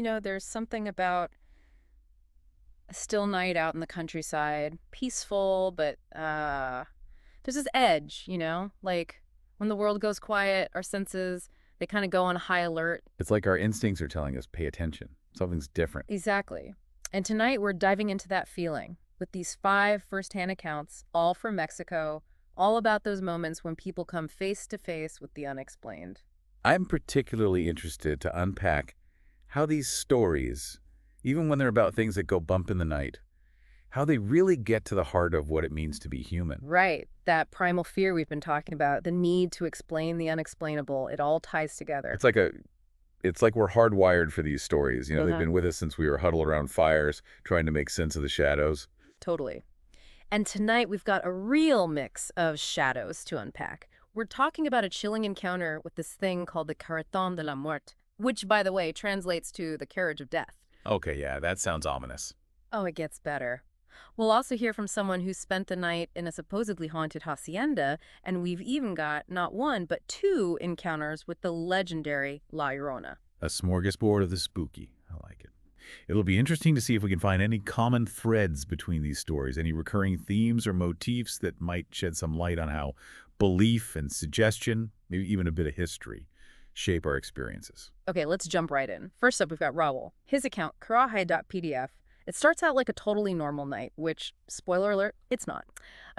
There's something about a still night out in the countryside, peaceful, but there's this edge, like when the world goes quiet, our senses, they kind of go on high alert. It's like our instincts are telling us, pay attention. Something's different. Exactly. And tonight we're diving into that feeling with these five firsthand accounts, all from Mexico, all about those moments when people come face to face with the unexplained. I'm particularly interested to unpack how these stories, even when they're about things that go bump in the night, how they really get to the heart of what it means to be human. Right. That primal fear we've been talking about, the need to explain the unexplainable, it all ties together. It's like a it's like we're hardwired for these stories. They've Uh-huh. been with us since we were huddled around fires, trying to make sense of the shadows. Totally. And tonight we've got a real mix of shadows to unpack. We're talking about a chilling encounter with this thing called the Carreton de la Muerte, which, by the way, translates to the carriage of death. Okay, yeah, that sounds ominous. Oh, it gets better. We'll also hear from someone who spent the night in a supposedly haunted hacienda, and we've even got not one, but two encounters with the legendary La Llorona. A smorgasbord of the spooky. I like it. It'll be interesting to see if we can find any common threads between these stories, any recurring themes or motifs that might shed some light on how belief and suggestion, maybe even a bit of history, shape our experiences. Okay, let's jump right in. First up, we've got Raul. His account, karahay.pdf. It starts out like a totally normal night, which, spoiler alert, it's not.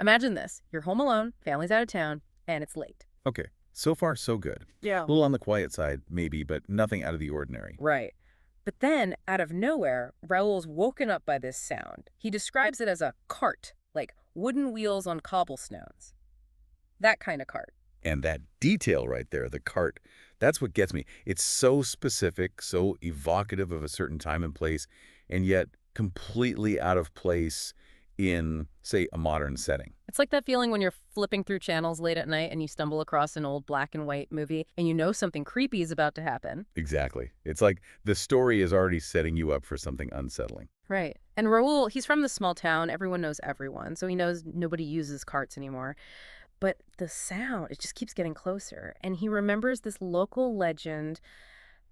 Imagine this. You're home alone, family's out of town, and it's late. Okay, so far so good. Yeah. A little on the quiet side, maybe, but nothing out of the ordinary. Right. But then, out of nowhere, Raul's woken up by this sound. He describes it as a cart, like wooden wheels on cobblestones. That kind of cart. And that detail right there, the cart, that's what gets me. It's so specific, so evocative of a certain time and place, and yet completely out of place in, say, a modern setting. It's like that feeling when you're flipping through channels late at night and you stumble across an old black and white movie and you know something creepy is about to happen. Exactly. It's like the story is already setting you up for something unsettling. Right. And Raul, he's from the small town. Everyone knows everyone, so he knows nobody uses carts anymore. But the sound, it just keeps getting closer. And he remembers this local legend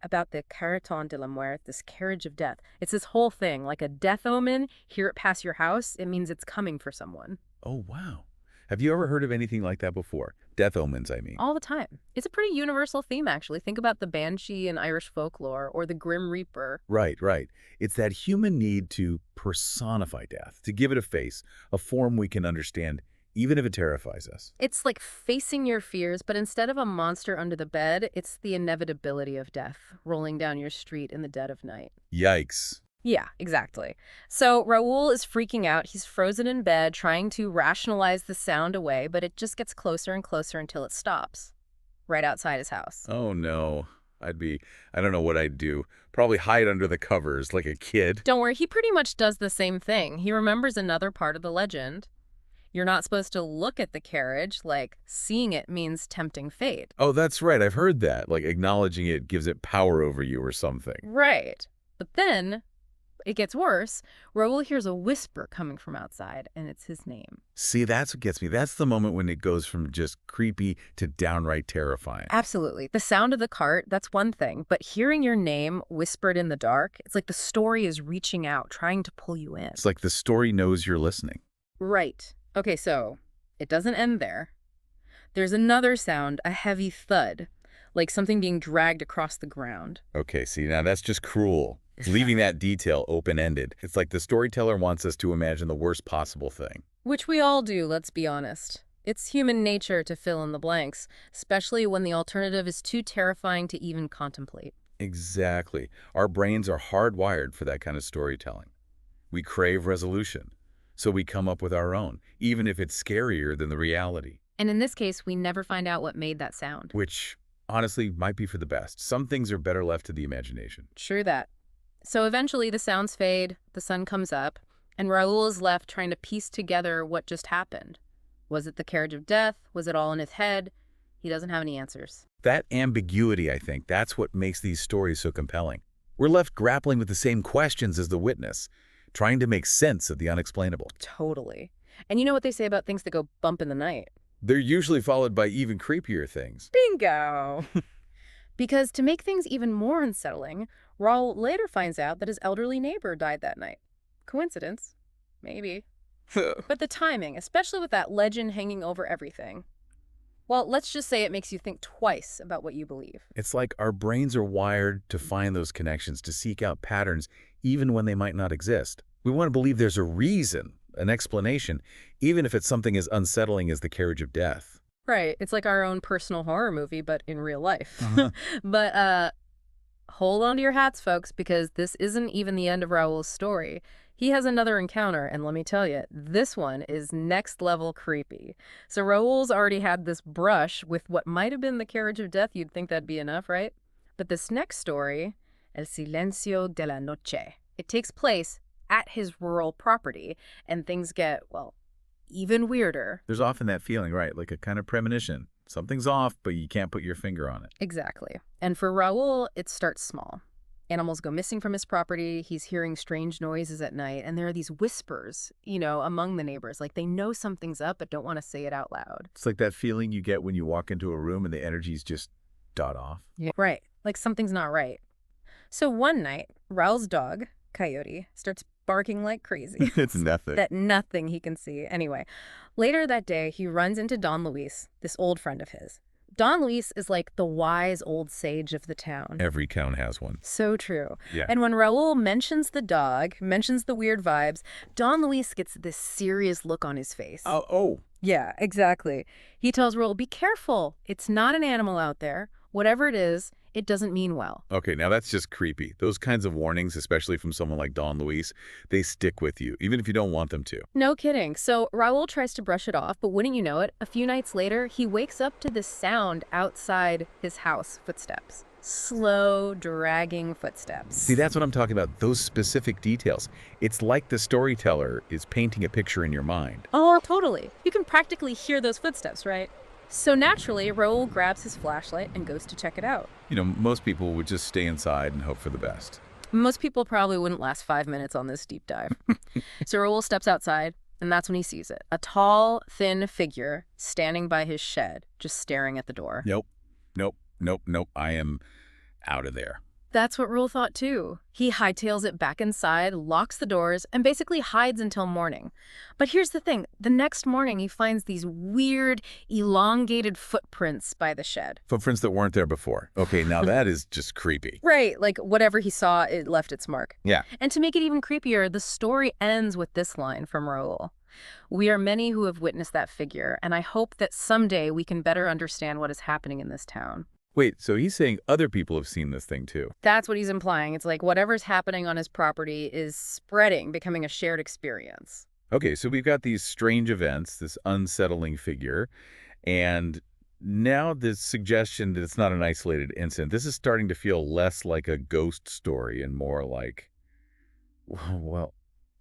about the Carreton de la Muerte, this carriage of death. It's this whole thing, like a death omen. Hear it pass your house, it means it's coming for someone. Oh, wow. Have you ever heard of anything like that before? Death omens, I mean. All the time. It's a pretty universal theme, actually. Think about the banshee in Irish folklore or the grim reaper. Right, right. It's that human need to personify death, to give it a face, a form we can understand, even if it terrifies us. It's like facing your fears, but instead of a monster under the bed, it's the inevitability of death rolling down your street in the dead of night. Yikes. Yeah, exactly. So Raul is freaking out. He's frozen in bed, trying to rationalize the sound away, but it just gets closer and closer until it stops, right outside his house. Oh, no. I don't know what I'd do. Probably hide under the covers like a kid. Don't worry, he pretty much does the same thing. He remembers another part of the legend. You're not supposed to look at the carriage, like seeing it means tempting fate. Oh, that's right. I've heard that. Like acknowledging it gives it power over you or something. Right. But then it gets worse. Raul hears a whisper coming from outside, and it's his name. See, that's what gets me. That's the moment when it goes from just creepy to downright terrifying. Absolutely. The sound of the cart, that's one thing, but hearing your name whispered in the dark, it's like the story is reaching out, trying to pull you in. It's like the story knows you're listening. Right. Okay, so it doesn't end there. There's another sound, a heavy thud, like something being dragged across the ground. Okay, see, now that's just cruel. It's leaving that detail open-ended. It's like the storyteller wants us to imagine the worst possible thing. Which we all do, let's be honest. It's human nature to fill in the blanks, especially when the alternative is too terrifying to even contemplate. Exactly. Our brains are hardwired for that kind of storytelling. We crave resolution, so we come up with our own, even if it's scarier than the reality. And in this case, we never find out what made that sound. Which, honestly, might be for the best. Some things are better left to the imagination. True that. So eventually the sounds fade, the sun comes up, and Raul is left trying to piece together what just happened. Was it the carriage of death? Was it all in his head? He doesn't have any answers. That ambiguity, I think, that's what makes these stories so compelling. We're left grappling with the same questions as the witness, trying to make sense of the unexplainable. Totally. And you know what they say about things that go bump in the night? They're usually followed by even creepier things. Bingo! Because to make things even more unsettling, Raul later finds out that his elderly neighbor died that night. Coincidence? Maybe. But the timing, especially with that legend hanging over everything, well, let's just say it makes you think twice about what you believe. It's like our brains are wired to find those connections, to seek out patterns, even when they might not exist. We want to believe there's a reason, an explanation, even if it's something as unsettling as the carriage of death. Right. It's like our own personal horror movie, but in real life. Uh-huh. But hold on to your hats, folks, because this isn't even the end of Raul's story. He has another encounter, and let me tell you, this one is next level creepy. So Raul's already had this brush with what might have been the carriage of death. You'd think that'd be enough, right? But this next story, El Silencio de la Noche, it takes place at his rural property, and things get, well, even weirder. There's often that feeling, right? Like a kind of premonition. Something's off, but you can't put your finger on it. Exactly. And for Raul, it starts small. Animals go missing from his property. He's hearing strange noises at night. And there are these whispers, among the neighbors. Like they know something's up, but don't want to say it out loud. It's like that feeling you get when you walk into a room and the energy's just dot off. Yeah. Right. Like something's not right. So one night, Raul's dog, Coyote, starts barking like crazy. It's nothing. That nothing he can see. Anyway, later that day, he runs into Don Luis, this old friend of his. Don Luis is like the wise old sage of the town. Every town has one. So true. Yeah. And when Raul mentions the dog, mentions the weird vibes, Don Luis gets this serious look on his face. Oh. Yeah, exactly. He tells Raul, be careful. It's not an animal out there. Whatever it is, it doesn't mean well. Okay, now that's just creepy. Those kinds of warnings, especially from someone like Don Luis, they stick with you, even if you don't want them to. No kidding. So Raul tries to brush it off, but wouldn't you know it, a few nights later, he wakes up to this sound outside his house, footsteps. Slow, dragging footsteps. See, that's what I'm talking about, those specific details. It's like the storyteller is painting a picture in your mind. Oh, totally. You can practically hear those footsteps, right? So naturally, Raul grabs his flashlight and goes to check it out. Most people would just stay inside and hope for the best. Most people probably wouldn't last 5 minutes on this deep dive. So Raul steps outside, and that's when he sees it. A tall, thin figure standing by his shed, just staring at the door. Nope. I am out of there. That's what Raul thought too. He hightails it back inside, locks the doors, and basically hides until morning. But here's the thing. The next morning, he finds these weird, elongated footprints by the shed. Footprints that weren't there before. Okay, now that is just creepy. Right, like whatever he saw, it left its mark. Yeah. And to make it even creepier, the story ends with this line from Raul. We are many who have witnessed that figure, and I hope that someday we can better understand what is happening in this town. Wait, so he's saying other people have seen this thing too? That's what he's implying. It's like whatever's happening on his property is spreading, becoming a shared experience. Okay, so we've got these strange events, this unsettling figure, and now this suggestion that it's not an isolated incident. This is starting to feel less like a ghost story and more like, well,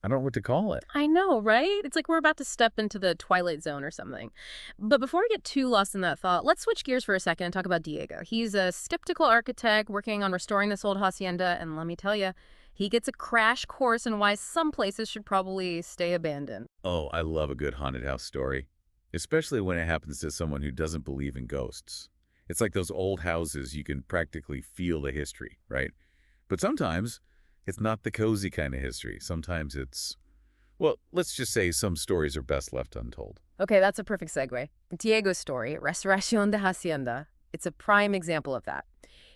I don't know what to call it. I know, right? It's like we're about to step into the Twilight Zone or something. But before we get too lost in that thought, let's switch gears for a second and talk about Diego. He's a skeptical architect working on restoring this old hacienda, and let me tell you, he gets a crash course in why some places should probably stay abandoned. Oh, I love a good haunted house story, especially when it happens to someone who doesn't believe in ghosts. It's like those old houses, you can practically feel the history, right? But sometimes it's not the cozy kind of history. Sometimes it's, well, let's just say some stories are best left untold. Okay, that's a perfect segue. Diego's story, Restauración de Hacienda, it's a prime example of that.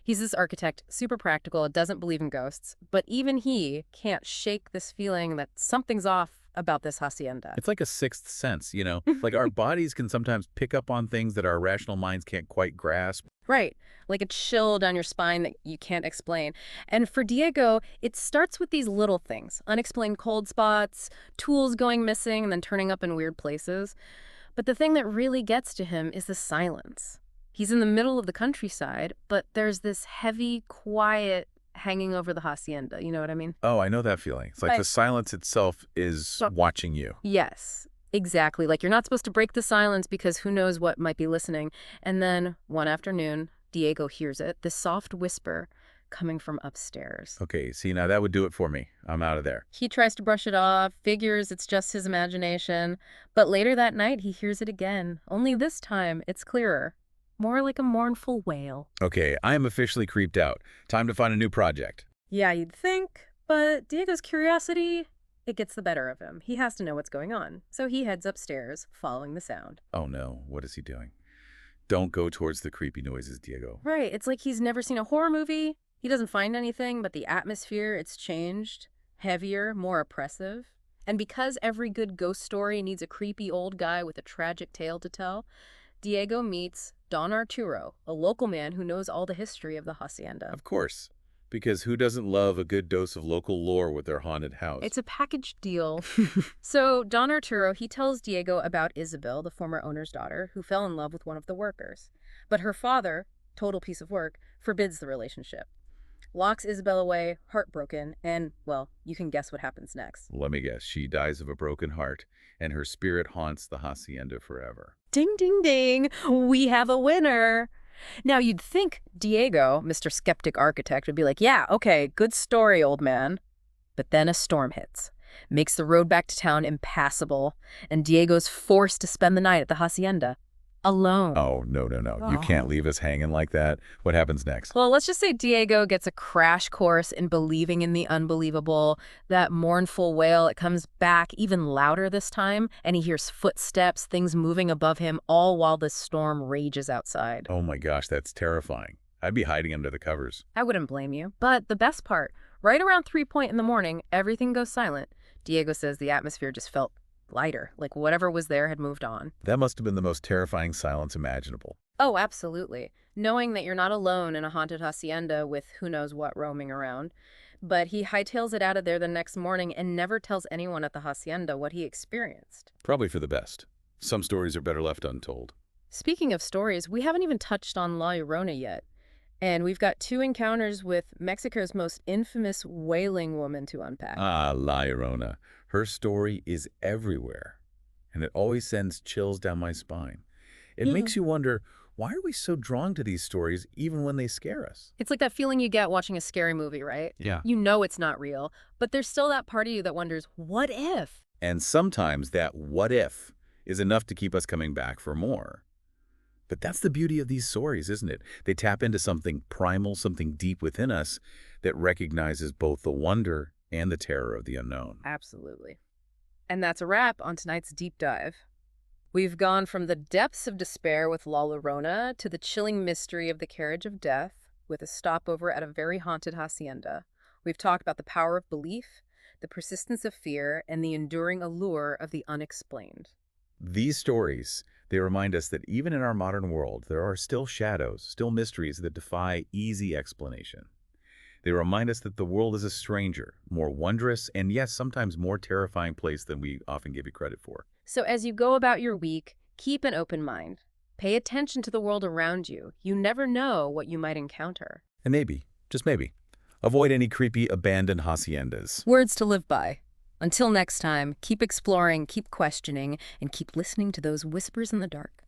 He's this architect, super practical, doesn't believe in ghosts, but even he can't shake this feeling that something's off about this hacienda. It's like a sixth sense, like our bodies can sometimes pick up on things that our rational minds can't quite grasp. Right, like a chill down your spine that you can't explain. And for Diego, it starts with these little things, unexplained cold spots, tools going missing and then turning up in weird places. But the thing that really gets to him is the silence. He's in the middle of the countryside, but there's this heavy, quiet hanging over the hacienda. You know what I mean? Oh, I know that feeling. It's like the silence itself is watching you. Yes, exactly. Like you're not supposed to break the silence because who knows what might be listening. And then one afternoon, Diego hears it, this soft whisper coming from upstairs. Okay, see, now that would do it for me. I'm out of there. He tries to brush it off, figures it's just his imagination. But later that night, he hears it again. Only this time, it's clearer. more like a mournful wail. Okay, I am officially creeped out. Time to find a new project. Yeah, you'd think, but Diego's curiosity, it gets the better of him. He has to know what's going on, so he heads upstairs, following the sound. Oh no, what is he doing? Don't go towards the creepy noises, Diego. Right, it's like he's never seen a horror movie. He doesn't find anything, but the atmosphere, it's changed. Heavier, more oppressive. And because every good ghost story needs a creepy old guy with a tragic tale to tell, Diego meets Don Arturo, a local man who knows all the history of the hacienda. Of course, because who doesn't love a good dose of local lore with their haunted house? It's a package deal. So Don Arturo, he tells Diego about Isabel, the former owner's daughter, who fell in love with one of the workers. But her father, total piece of work, forbids the relationship. Locks Isabel away, heartbroken, and, well, you can guess what happens next. Let me guess, she dies of a broken heart, and her spirit haunts the hacienda forever. Ding, ding, ding! We have a winner! Now, you'd think Diego, Mr. Skeptic Architect, would be like, yeah, okay, good story, old man. But then a storm hits, makes the road back to town impassable, and Diego's forced to spend the night at the hacienda. Alone. Oh, no, no, no. You can't leave us hanging like that. What happens next? Well, let's just say Diego gets a crash course in believing in the unbelievable. That mournful wail, it comes back even louder this time, and he hears footsteps, things moving above him, all while the storm rages outside. Oh my gosh, that's terrifying. I'd be hiding under the covers. I wouldn't blame you. But the best part, right around 3 in the morning, everything goes silent. Diego says the atmosphere just felt lighter, like whatever was there had moved on. That must have been the most terrifying silence imaginable. Oh, absolutely. Knowing that you're not alone in a haunted hacienda with who knows what roaming around. But he hightails it out of there the next morning and never tells anyone at the hacienda what he experienced. Probably for the best. Some stories are better left untold. Speaking of stories, we haven't even touched on La Llorona yet. And we've got 2 encounters with Mexico's most infamous wailing woman to unpack. Ah, La Llorona. Her story is everywhere, and it always sends chills down my spine. It makes you wonder, why are we so drawn to these stories even when they scare us? It's like that feeling you get watching a scary movie, right? Yeah. You know it's not real, but there's still that part of you that wonders, what if? And sometimes that what if is enough to keep us coming back for more. But that's the beauty of these stories, isn't it? They tap into something primal, something deep within us that recognizes both the wonder and the terror of the unknown. Absolutely. And that's a wrap on tonight's deep dive. We've gone from the depths of despair with La Llorona to the chilling mystery of the carriage of death with a stopover at a very haunted hacienda. We've talked about the power of belief, the persistence of fear, and the enduring allure of the unexplained. These stories, they remind us that even in our modern world, there are still shadows, still mysteries that defy easy explanation. They remind us that the world is a stranger, more wondrous, and yes, sometimes more terrifying place than we often give it credit for. So as you go about your week, keep an open mind. Pay attention to the world around you. You never know what you might encounter. And maybe, just maybe, avoid any creepy abandoned haciendas. Words to live by. Until next time, keep exploring, keep questioning, and keep listening to those whispers in the dark.